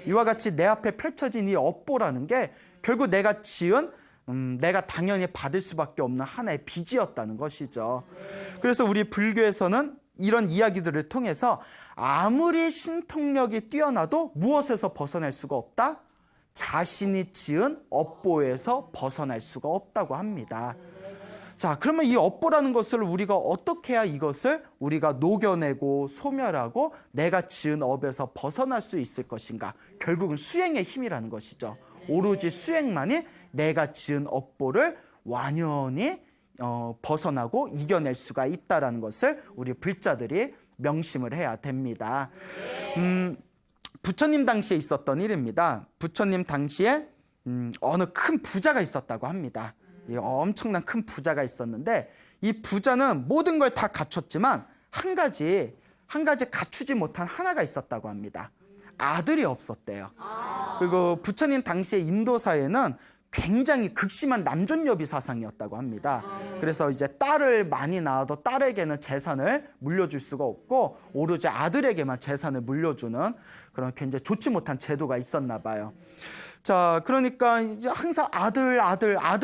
이와 같이 내 앞에 펼쳐진 이 업보라는 게 결국 내가 지은 내가 당연히 받을 수밖에 없는 하나의 빚이었다는 것이죠. 그래서 우리 불교에서는 이런 이야기들을 통해서 아무리 신통력이 뛰어나도 무엇에서 벗어날 수가 없다? 자신이 지은 업보에서 벗어날 수가 없다고 합니다. 자, 그러면 이 업보라는 것을 우리가 어떻게 해야 이것을 우리가 녹여내고 소멸하고 내가 지은 업에서 벗어날 수 있을 것인가? 결국은 수행의 힘이라는 것이죠. 오로지 수행만이 내가 지은 업보를 완연히 벗어나고 이겨낼 수가 있다는 것을 우리 불자들이 명심을 해야 됩니다. 부처님 당시에 있었던 일입니다. 부처님 당시에 어느 큰 부자가 있었다고 합니다. 엄청난 큰 부자가 있었는데 이 부자는 모든 걸 다 갖췄지만 한 가지 갖추지 못한 하나가 있었다고 합니다. 아들이 없었대요. 그리고 부처님 당시에 인도사회는 굉장히 극심한 남존여비 사상이었다고 합니다. 그래서 이제 딸을 많이 낳아도 딸에게는 재산을 물려줄 수가 없고 오로지 아들에게만 재산을 물려주는 그런 굉장히 좋지 못한 제도가 있었나 봐요. 자, 그러니까 이제 항상 아들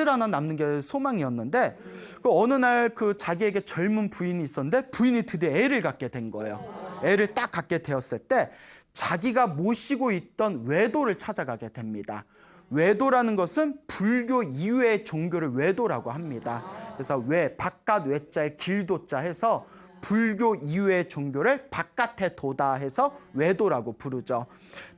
하나 남는 게 소망이었는데 그 어느 날 그 자기에게 젊은 부인이 있었는데 부인이 드디어 애를 갖게 된 거예요. 애를 딱 갖게 되었을 때 자기가 모시고 있던 외도를 찾아가게 됩니다. 외도라는 것은 불교 이외의 종교를 외도라고 합니다. 그래서 바깥 외자에 길도자 해서 불교 이외의 종교를 바깥에 도다 해서 외도라고 부르죠.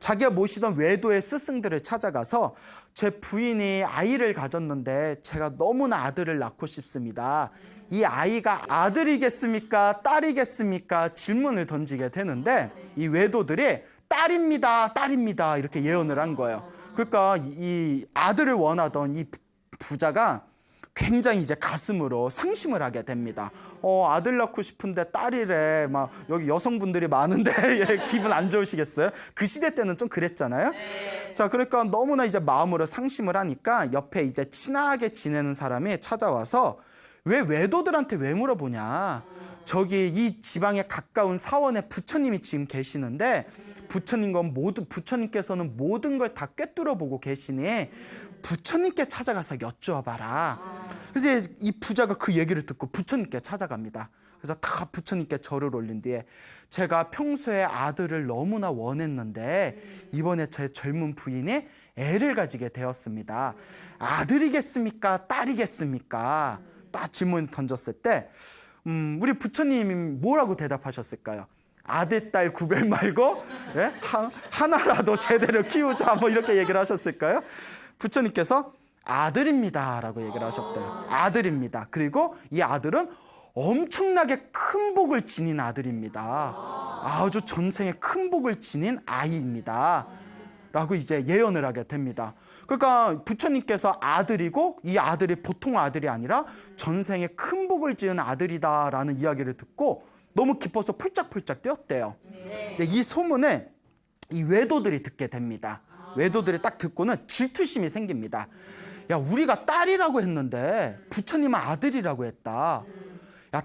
자기가 모시던 외도의 스승들을 찾아가서 제 부인이 아이를 가졌는데 제가 너무나 아들을 낳고 싶습니다. 이 아이가 아들이겠습니까? 딸이겠습니까? 질문을 던지게 되는데 이 외도들이 딸입니다 이렇게 예언을 한 거예요. 그러니까 이 아들을 원하던 이 부자가 굉장히 이제 가슴으로 상심을 하게 됩니다. 아들 낳고 싶은데 딸이래. 막 여기 여성분들이 많은데 예, 기분 안 좋으시겠어요? 그 시대 때는 좀 그랬잖아요. 자, 그러니까 너무나 이제 마음으로 상심을 하니까 옆에 이제 친하게 지내는 사람이 찾아와서 왜 외도들한테 왜 물어보냐? 저기 이 지방에 가까운 사원에 부처님이 지금 계시는데 부처님께서는 모든 걸 다 꿰뚫어 보고 계시니 부처님께 찾아가서 여쭈어봐라. 그래서 이 부자가 그 얘기를 듣고 부처님께 찾아갑니다. 그래서 다 부처님께 절을 올린 뒤에 제가 평소에 아들을 너무나 원했는데 이번에 제 젊은 부인이 애를 가지게 되었습니다. 아들이겠습니까? 딸이겠습니까? 딱 질문 던졌을 때 우리 부처님이 뭐라고 대답하셨을까요? 아들, 딸 구별 말고 예? 하나라도 제대로 키우자 뭐 이렇게 얘기를 하셨을까요? 부처님께서 아들입니다 라고 얘기를 하셨대요. 아들입니다. 그리고 이 아들은 엄청나게 큰 복을 지닌 아들입니다. 아주 전생에 큰 복을 지닌 아이입니다 라고 이제 예언을 하게 됩니다. 그러니까 부처님께서 아들이고 이 아들이 보통 아들이 아니라 전생에 큰 복을 지은 아들이다라는 이야기를 듣고 너무 기뻐서 펄짝펄짝 뛰었대요. 근데 이 소문을 이 외도들이 듣게 됩니다. 외도들이 딱 듣고는 질투심이 생깁니다. 야, 우리가 딸이라고 했는데 부처님은 아들이라고 했다. 야,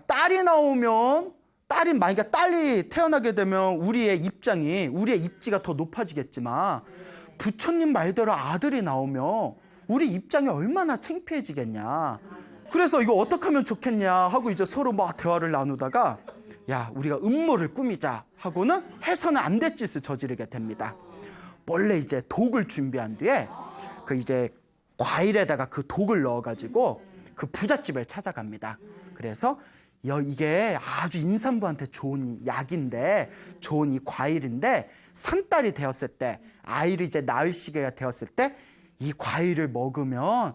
만약에 딸이 태어나게 되면 우리의 입지가 더 높아지겠지만 부처님 말대로 아들이 나오면 우리 입장이 얼마나 창피해지겠냐. 그래서 이거 어떻게 하면 좋겠냐 하고 이제 서로 막 대화를 나누다가 야, 우리가 음모를 꾸미자 하고는 해서는 안 될 짓을 저지르게 됩니다. 원래 이제 독을 준비한 뒤에 그 이제 과일에다가 그 독을 넣어가지고 그 부잣집을 찾아갑니다. 그래서 이게 아주 임산부한테 좋은 약인데 좋은 이 과일인데 산딸이 되었을 때 아이를 이제 낳을 시기가 되었을 때 이 과일을 먹으면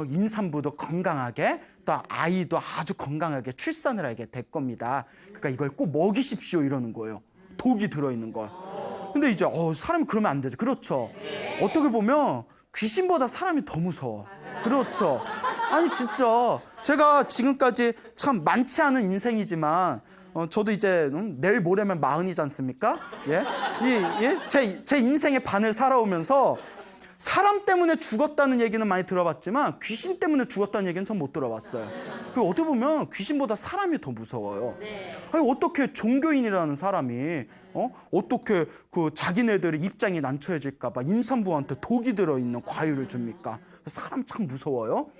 임산부도 건강하게 또 아이도 아주 건강하게 출산을 하게 될 겁니다. 그러니까 이걸 꼭 먹이십시오 이러는 거예요. 독이 들어있는 걸. 근데 이제 사람이 그러면 안 되죠. 그렇죠. 어떻게 보면 귀신보다 사람이 더 무서워. 그렇죠. 아니 진짜 제가 지금까지 참 많지 않은 인생이지만 저도 이제 내일 모레면 40이지 않습니까? 예? 제 인생의 반을 살아오면서 사람 때문에 죽었다는 얘기는 많이 들어봤지만 귀신 때문에 죽었다는 얘기는 전 못 들어봤어요. 그 어떻게 보면 귀신보다 사람이 더 무서워요. 아니, 어떻게 종교인이라는 사람이 어떻게 그 자기네들의 입장이 난처해질까 봐 임산부한테 독이 들어있는 과일을 줍니까? 사람 참 무서워요.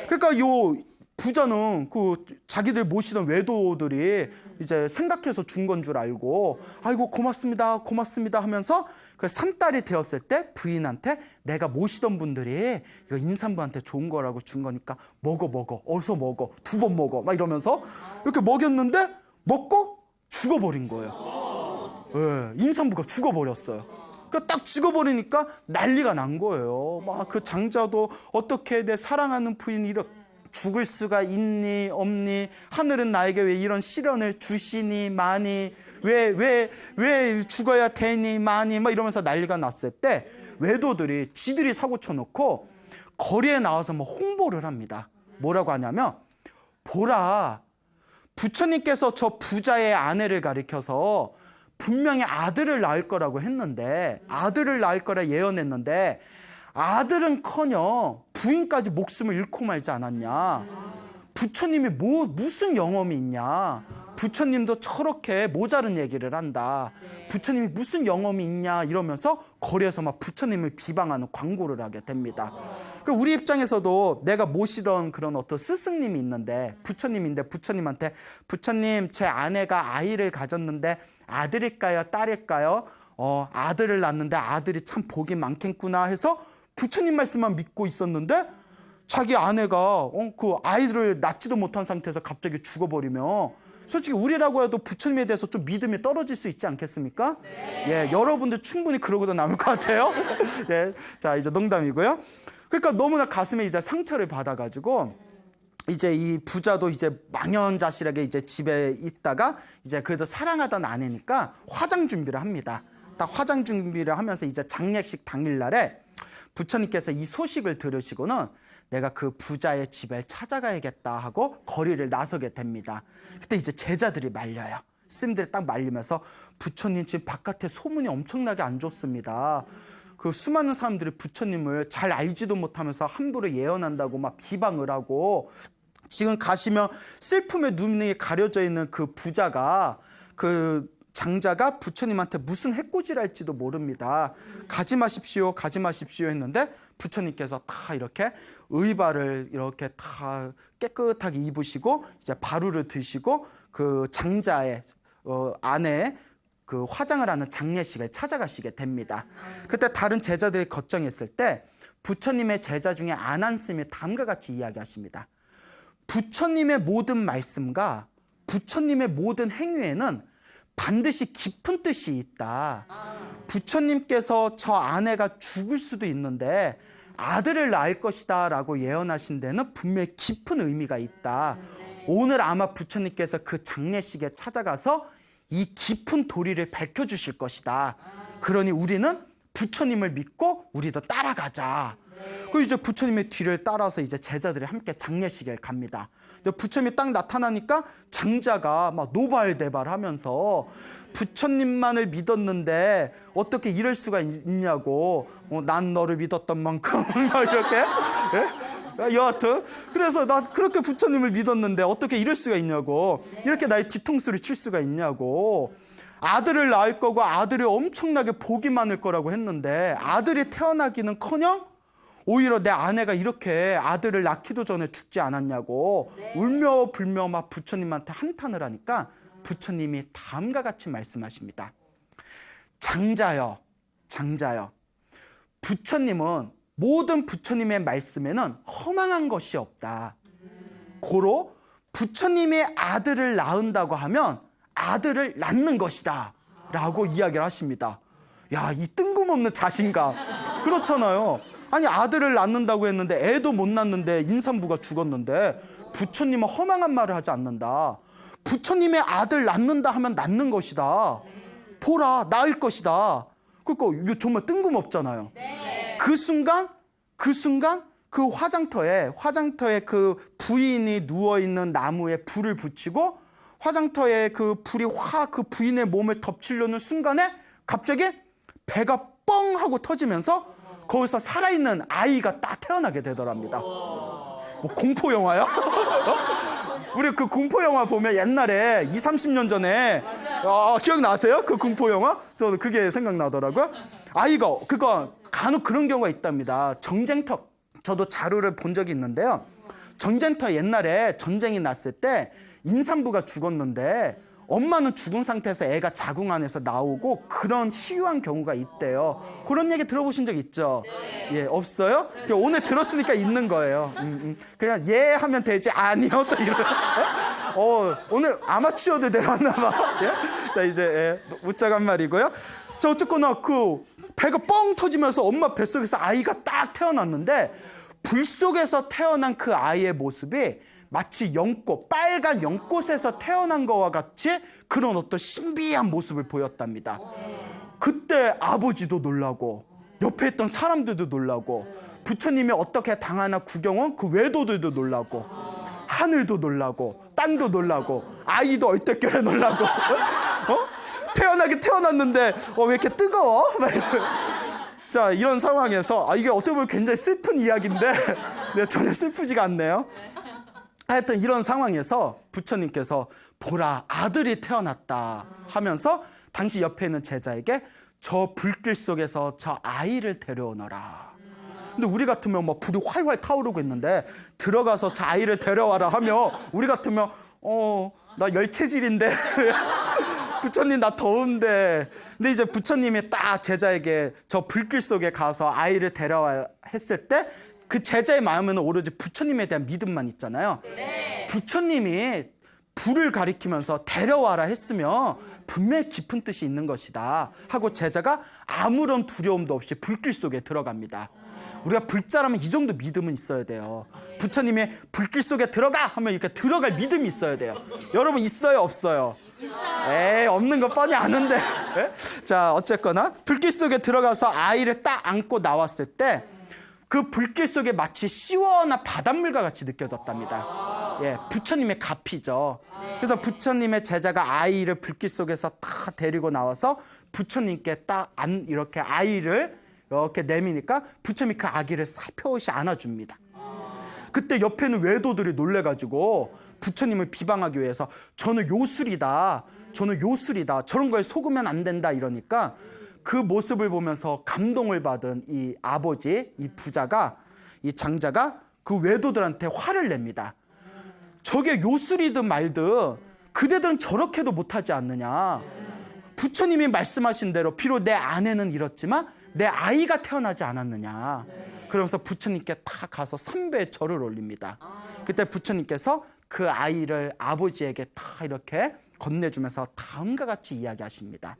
그러니까 요 부자는 그 자기들 모시던 외도들이 이제 생각해서 준 건 줄 알고 아이고 고맙습니다 고맙습니다 하면서 그 산딸이 되었을 때 부인한테 내가 모시던 분들이 이거 임산부한테 좋은 거라고 준 거니까 먹어 어서 먹어 2번 먹어 막 이러면서 이렇게 먹였는데 먹고 죽어버린 거예요. 네, 임산부가 죽어버렸어요. 그러니까 딱 죽어버리니까 난리가 난 거예요. 막 그 장자도 어떻게 내 사랑하는 부인이 이렇게 죽을 수가 있니 없니 하늘은 나에게 왜 이런 시련을 주시니 많이 왜 죽어야 되니 많이 막 이러면서 난리가 났을 때 외도들이 지들이 사고 쳐놓고 거리에 나와서 뭐 홍보를 합니다. 뭐라고 하냐면 보라 부처님께서 저 부자의 아내를 가리켜서 분명히 아들을 낳을 거라고 했는데 아들을 낳을 거라 예언했는데 아들은커녕 부인까지 목숨을 잃고 말지 않았냐. 부처님이 무슨 영험이 있냐. 부처님도 저렇게 모자른 얘기를 한다. 부처님이 무슨 영험이 있냐 이러면서 거리에서 막 부처님을 비방하는 광고를 하게 됩니다. 우리 입장에서도 내가 모시던 그런 어떤 스승님이 있는데 부처님인데 부처님한테 부처님 제 아내가 아이를 가졌는데 아들일까요 딸일까요? 아들을 낳는데 아들이 참 복이 많겠구나 해서 부처님 말씀만 믿고 있었는데 자기 아내가 그 아이를 낳지도 못한 상태에서 갑자기 죽어버리면 솔직히 우리라고 해도 부처님에 대해서 좀 믿음이 떨어질 수 있지 않겠습니까? 네. 예, 여러분들 충분히 그러고도 남을 것 같아요. 예, 자 이제 농담이고요. 그러니까 너무나 가슴에 이제 상처를 받아가지고 이제 이 부자도 이제 망연자실하게 이제 집에 있다가 이제 그래도 사랑하던 아내니까 화장 준비를 합니다. 딱 화장 준비를 하면서 이제 장례식 당일날에 부처님께서 이 소식을 들으시고는 내가 그 부자의 집에 찾아가야겠다 하고 거리를 나서게 됩니다. 그때 이제 제자들이 말려요. 스님들이 딱 말리면서 부처님 지금 바깥에 소문이 엄청나게 안 좋습니다. 그 수많은 사람들이 부처님을 잘 알지도 못하면서 함부로 예언한다고 막 비방을 하고 지금 가시면 슬픔의 눈이 가려져 있는 그 부자가 그 장자가 부처님한테 무슨 해코지를 할지도 모릅니다. 가지 마십시오 했는데 부처님께서 다 이렇게 의발을 이렇게 다 깨끗하게 입으시고 이제 바루를 드시고 그 장자의 아내의 그 화장을 하는 장례식을 찾아가시게 됩니다. 그때 다른 제자들이 걱정했을 때 부처님의 제자 중에 안한스님이 다음과 같이 이야기하십니다. 부처님의 모든 말씀과 부처님의 모든 행위에는 반드시 깊은 뜻이 있다. 부처님께서 저 아내가 죽을 수도 있는데 아들을 낳을 것이다 라고 예언하신 데는 분명히 깊은 의미가 있다. 오늘 아마 부처님께서 그 장례식에 찾아가서 이 깊은 도리를 밝혀주실 것이다. 그러니 우리는 부처님을 믿고 우리도 따라가자. 그 이제 부처님의 뒤를 따라서 이제 제자들이 함께 장례식에 갑니다. 부처님이 딱 나타나니까 장자가 막 노발대발하면서 부처님만을 믿었는데 어떻게 이럴 수가 있냐고. 난 너를 믿었던 만큼 막 이렇게. 예? 여하튼 그래서 나 그렇게 부처님을 믿었는데 어떻게 이럴 수가 있냐고. 이렇게 나의 뒤통수를 칠 수가 있냐고. 아들을 낳을 거고 아들이 엄청나게 복이 많을 거라고 했는데 아들이 태어나기는커녕 오히려 내 아내가 이렇게 아들을 낳기도 전에 죽지 않았냐고 울며 불며 막 부처님한테 한탄을 하니까 부처님이 다음과 같이 말씀하십니다. 장자여 부처님은 모든 부처님의 말씀에는 허망한 것이 없다. 고로 부처님이 아들을 낳는다고 하면 아들을 낳는 것이다 라고 이야기를 하십니다. 야, 이 뜬금없는 자신감. 그렇잖아요. 아니 아들을 낳는다고 했는데 애도 못 낳는데 임산부가 죽었는데 부처님은 허망한 말을 하지 않는다. 부처님의 아들 낳는다 하면 낳는 것이다. 보라 낳을 것이다. 그러니까 이거 정말 뜬금없잖아요. 그 순간 그 화장터에 그 부인이 누워있는 나무에 불을 붙이고 화장터에 그 불이 확 그 부인의 몸을 덮치려는 순간에 갑자기 배가 뻥 하고 터지면서 거기서 살아있는 아이가 딱 태어나게 되더랍니다. 뭐 공포 영화야? 우리 그 공포 영화 보면 옛날에 20, 30년 전에 기억나세요? 그 공포 영화? 저도 그게 생각나더라고요. 아이가 그거 간혹 그런 경우가 있답니다. 전쟁터, 저도 자료를 본 적이 있는데요. 전쟁터 옛날에 전쟁이 났을 때 임산부가 죽었는데 엄마는 죽은 상태에서 애가 자궁 안에서 나오고 그런 희유한 경우가 있대요. 그런 얘기 들어보신 적 있죠? 예, 없어요? 오늘 들었으니까 있는 거예요. 그냥 예 하면 되지 아니요 또 이런. 오늘 아마추어들 내려왔나 봐. 예? 자 이제 웃자간 말이고요. 자 어쨌거나 그 배가 뻥 터지면서 엄마 뱃속에서 아이가 딱 태어났는데 불 속에서 태어난 그 아이의 모습이 마치 연꽃, 빨간 연꽃에서 태어난 것과 같이 그런 어떤 신비한 모습을 보였답니다. 그때 아버지도 놀라고 옆에 있던 사람들도 놀라고 부처님이 어떻게 당하나 구경온 그 외도들도 놀라고 하늘도 놀라고 땅도 놀라고 아이도 얼떨결에 놀라고 태어나긴 태어났는데 왜 이렇게 뜨거워? 자 이런 상황에서 이게 어떻게 보면 굉장히 슬픈 이야기인데 전혀 슬프지가 않네요. 하여튼 이런 상황에서 부처님께서 보라 아들이 태어났다 하면서 당시 옆에 있는 제자에게 저 불길 속에서 저 아이를 데려오너라. 근데 우리 같으면 막 불이 활활 타오르고 있는데 들어가서 저 아이를 데려와라 하면 우리 같으면 나 열체질인데 부처님 나 더운데. 근데 이제 부처님이 딱 제자에게 저 불길 속에 가서 아이를 데려와 했을 때 그 제자의 마음에는 오로지 부처님에 대한 믿음만 있잖아요. 네. 부처님이 불을 가리키면서 데려와라 했으면 분명히 깊은 뜻이 있는 것이다 하고 제자가 아무런 두려움도 없이 불길 속에 들어갑니다. 우리가 불자라면 이 정도 믿음은 있어야 돼요. 부처님이 불길 속에 들어가 하면 이렇게 들어갈 믿음이 있어야 돼요. 여러분 있어요 없어요? 에이 없는 거 뻔히 아는데. 자 어쨌거나 불길 속에 들어가서 아이를 딱 안고 나왔을 때 그 불길 속에 마치 시원한 바닷물과 같이 느껴졌답니다. 예, 부처님의 가피죠. 그래서 부처님의 제자가 아이를 불길 속에서 다 데리고 나와서 부처님께 딱 이렇게 아이를 이렇게 내미니까 부처님이 그 아기를 살펴시 안아줍니다. 그때 옆에 있는 외도들이 놀래가지고 부처님을 비방하기 위해서 저는 요술이다. 저런 거에 속으면 안 된다 이러니까 그 모습을 보면서 감동을 받은 이 아버지, 이 부자가, 이 장자가 그 외도들한테 화를 냅니다. 저게 요술이든 말든 그대들은 저렇게도 못하지 않느냐. 부처님이 말씀하신 대로 비록 내 아내는 이렇지만 내 아이가 태어나지 않았느냐. 그러면서 부처님께 다 가서 삼배의 절을 올립니다. 그때 부처님께서 그 아이를 아버지에게 다 이렇게 건네주면서 다음과 같이 이야기하십니다.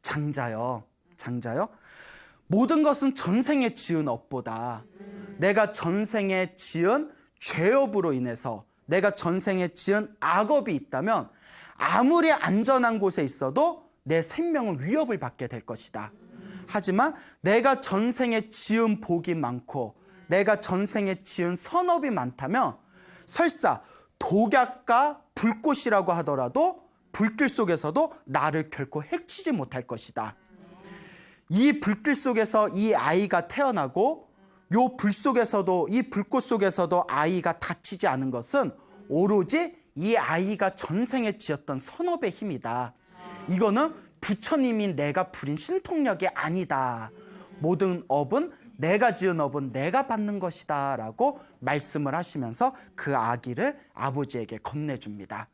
장자여 모든 것은 전생에 지은 업보다 내가 전생에 지은 죄업으로 인해서 내가 전생에 지은 악업이 있다면 아무리 안전한 곳에 있어도 내 생명은 위협을 받게 될 것이다. 하지만 내가 전생에 지은 복이 많고 내가 전생에 지은 선업이 많다면 설사 독약과 불꽃이라고 하더라도 불길 속에서도 나를 결코 해치지 못할 것이다. 이 불길 속에서 이 아이가 태어나고 이 불 속에서도 이 불꽃 속에서도 아이가 다치지 않은 것은 오로지 이 아이가 전생에 지었던 선업의 힘이다. 이거는 부처님이 내가 부린 신통력이 아니다. 모든 업은 내가 지은 업은 내가 받는 것이다 라고 말씀을 하시면서 그 아기를 아버지에게 건네줍니다.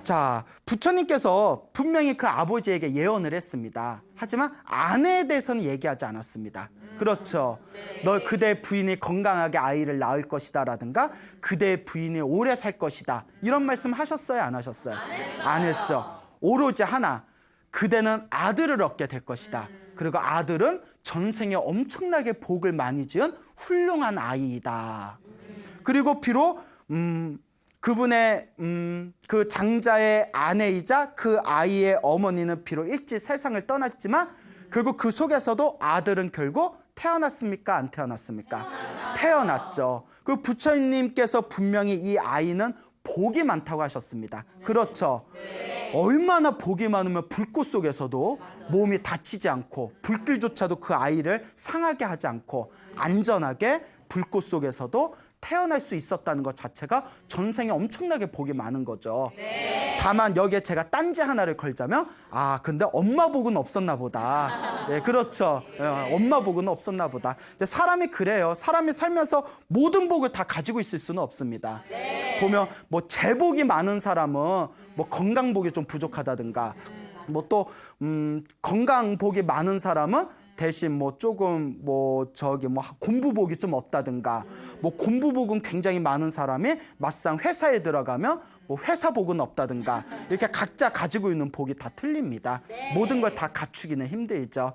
자, 부처님께서 분명히 그 아버지에게 예언을 했습니다. 하지만 아내에 대해서는 얘기하지 않았습니다. 그렇죠. 너 그대 부인이 건강하게 아이를 낳을 것이다 라든가 그대 부인이 오래 살 것이다 이런 말씀 하셨어요 안 하셨어요? 안 했죠. 오로지 하나, 그대는 아들을 얻게 될 것이다. 그리고 아들은 전생에 엄청나게 복을 많이 지은 훌륭한 아이이다. 그리고 비록 그분의 그 장자의 아내이자 그 아이의 어머니는 비록 일찍 세상을 떠났지만 결국 그 속에서도 아들은 결국 태어났습니까? 안 태어났습니까? 태어났죠. 그 부처님께서 분명히 이 아이는 복이 많다고 하셨습니다. 그렇죠. 얼마나 복이 많으면 불꽃 속에서도 몸이 다치지 않고 불길조차도 그 아이를 상하게 하지 않고 안전하게 불꽃 속에서도 태어날 수 있었다는 것 자체가 전생에 엄청나게 복이 많은 거죠. 다만 여기에 제가 딴지 하나를 걸자면 근데 엄마 복은 없었나 보다. 예, 그렇죠. 엄마 복은 없었나 보다. 근데 사람이 그래요. 사람이 살면서 모든 복을 다 가지고 있을 수는 없습니다. 보면 뭐 재복이 많은 사람은 뭐 건강복이 좀 부족하다든가 뭐 또 건강복이 많은 사람은 대신 뭐 조금 뭐 공부복이 좀 없다든가 뭐 공부복은 굉장히 많은 사람이 막상 회사에 들어가면 뭐 회사복은 없다든가 이렇게 각자 가지고 있는 복이 다 틀립니다. 모든 걸 다 갖추기는 힘들죠.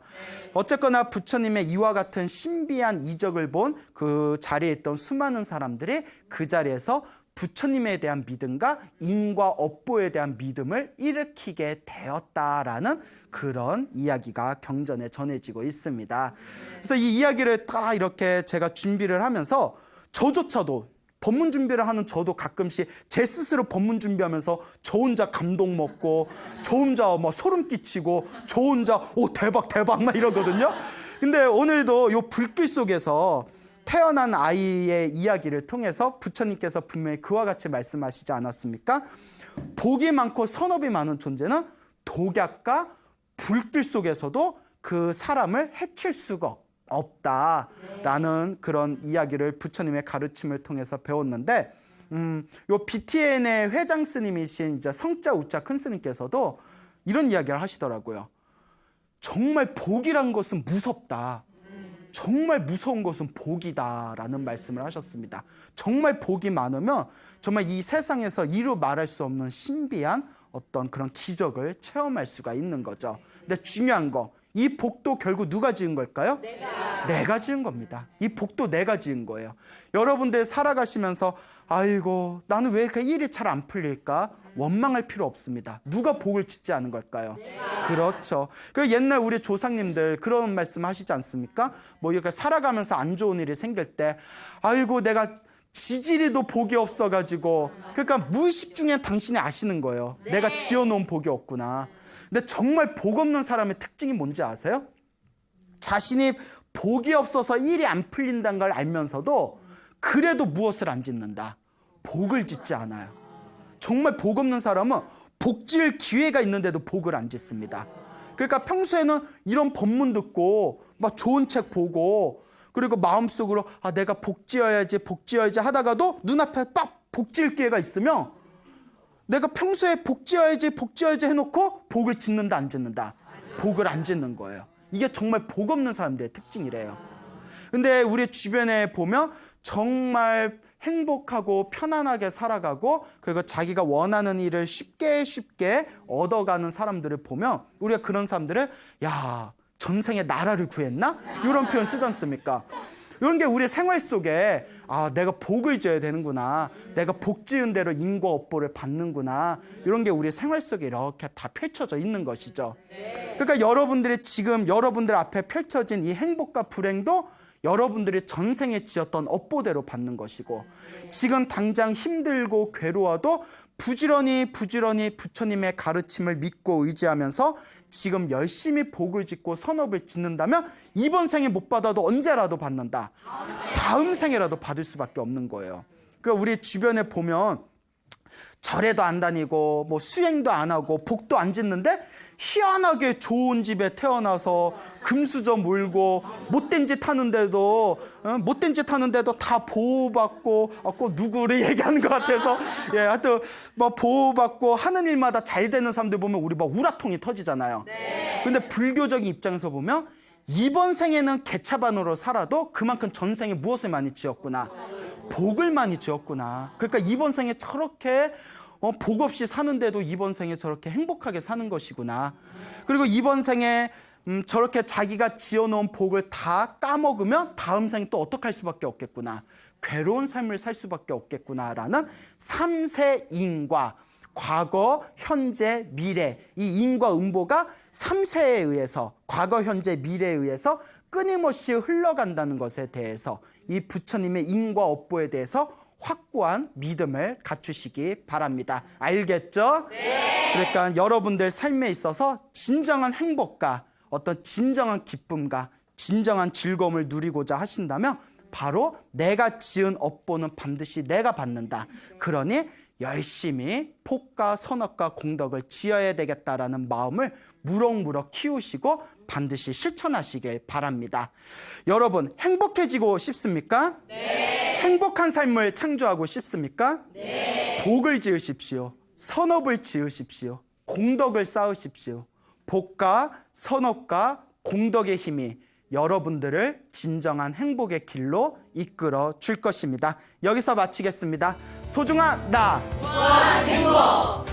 어쨌거나 부처님의 이와 같은 신비한 이적을 본 그 자리에 있던 수많은 사람들이 그 자리에서 부처님에 대한 믿음과 인과 업보에 대한 믿음을 일으키게 되었다라는 그런 이야기가 경전에 전해지고 있습니다. 그래서 이 이야기를 다 이렇게 제가 준비를 하면서 저조차도 법문 준비를 하는 저도 가끔씩 제 스스로 법문 준비하면서 저 혼자 감동 먹고 저 혼자 뭐 소름 끼치고 저 혼자 대박 막 이러거든요. 근데 오늘도 요 불길 속에서 태어난 아이의 이야기를 통해서 부처님께서 분명히 그와 같이 말씀하시지 않았습니까? 복이 많고 선업이 많은 존재는 독약과 불길 속에서도 그 사람을 해칠 수가 없다라는 그런 이야기를 부처님의 가르침을 통해서 배웠는데 요 BTN의 회장 스님이신 이제 성자 우자 큰 스님께서도 이런 이야기를 하시더라고요. 정말 복이란 것은 무섭다. 정말 무서운 것은 복이다라는 말씀을 하셨습니다. 정말 복이 많으면 정말 이 세상에서 이루 말할 수 없는 신비한 어떤 그런 기적을 체험할 수가 있는 거죠. 근데 중요한 거, 이 복도 결국 누가 지은 걸까요? 내가 지은 겁니다. 이 복도 내가 지은 거예요. 여러분들 살아가시면서 아이고 나는 왜 이렇게 일이 잘 안 풀릴까? 원망할 필요 없습니다. 누가 복을 짓지 않은 걸까요? 그렇죠. 그 옛날 우리 조상님들 그런 말씀 하시지 않습니까? 뭐 이렇게 살아가면서 안 좋은 일이 생길 때 아이고 내가 지지리도 복이 없어가지고 그러니까 무의식 중에 당신이 아시는 거예요. 내가 지어놓은 복이 없구나. 근데 정말 복 없는 사람의 특징이 뭔지 아세요? 자신이 복이 없어서 일이 안 풀린다는 걸 알면서도 그래도 무엇을 안 짓는다? 복을 짓지 않아요. 정말 복 없는 사람은 복 지을 기회가 있는데도 복을 안 짓습니다. 그러니까 평소에는 이런 법문 듣고 막 좋은 책 보고 그리고 마음속으로 내가 복 지어야지 하다가도 눈앞에 빡 복 지을 기회가 있으면 내가 평소에 복 지어야지 해놓고 복을 짓는다 안 짓는다? 복을 안 짓는 거예요. 이게 정말 복 없는 사람들의 특징이래요. 근데 우리 주변에 보면 정말 행복하고 편안하게 살아가고 그리고 자기가 원하는 일을 쉽게 얻어가는 사람들을 보면 우리가 그런 사람들을 전생에 나라를 구했나? 이런 표현 쓰지 않습니까? 이런 게 우리 생활 속에 내가 복을 지어야 되는구나. 내가 복 지은 대로 인과 업보를 받는구나. 이런 게 우리 생활 속에 이렇게 다 펼쳐져 있는 것이죠. 그러니까 여러분들이 지금 여러분들 앞에 펼쳐진 이 행복과 불행도 여러분들이 전생에 지었던 업보대로 받는 것이고 지금 당장 힘들고 괴로워도 부지런히 부처님의 가르침을 믿고 의지하면서 지금 열심히 복을 짓고 선업을 짓는다면 이번 생에 못 받아도 언제라도 받는다. 다음 생에라도 받을 수밖에 없는 거예요. 그러니까 우리 주변에 보면 절에도 안 다니고 뭐 수행도 안 하고 복도 안 짓는데 희한하게 좋은 집에 태어나서 금수저 몰고 못된 짓 하는데도 다 보호받고 꼭 누구를 얘기하는 것 같아서 하여튼 뭐 보호받고 하는 일마다 잘 되는 사람들 보면 우리 막 우라통이 터지잖아요. 근데 불교적인 입장에서 보면 이번 생에는 개차반으로 살아도 그만큼 전생에 무엇을 많이 지었구나. 복을 많이 지었구나. 그러니까 이번 생에 저렇게 복 없이 사는데도 이번 생에 저렇게 행복하게 사는 것이구나. 그리고 이번 생에 저렇게 자기가 지어놓은 복을 다 까먹으면 다음 생에 또 어떻게 할 수밖에 없겠구나. 괴로운 삶을 살 수밖에 없겠구나라는 3세 인과 과거, 현재, 미래 이 인과 음보가 3세에 의해서 과거, 현재, 미래에 의해서 끊임없이 흘러간다는 것에 대해서 이 부처님의 인과 업보에 대해서 확고한 믿음을 갖추시기 바랍니다. 알겠죠? 네. 그러니까 여러분들 삶에 있어서 진정한 행복과 어떤 진정한 기쁨과 진정한 즐거움을 누리고자 하신다면 바로 내가 지은 업보는 반드시 내가 받는다. 그러니 열심히 복과 선업과 공덕을 지어야 되겠다라는 마음을 무럭무럭 키우시고 반드시 실천하시길 바랍니다. 여러분, 행복해지고 싶습니까? 네. 행복한 삶을 창조하고 싶습니까? 네. 복을 지으십시오. 선업을 지으십시오. 공덕을 쌓으십시오. 복과 선업과 공덕의 힘이 여러분들을 진정한 행복의 길로 이끌어 줄 것입니다. 여기서 마치겠습니다. 소중한 나, 무한 행복!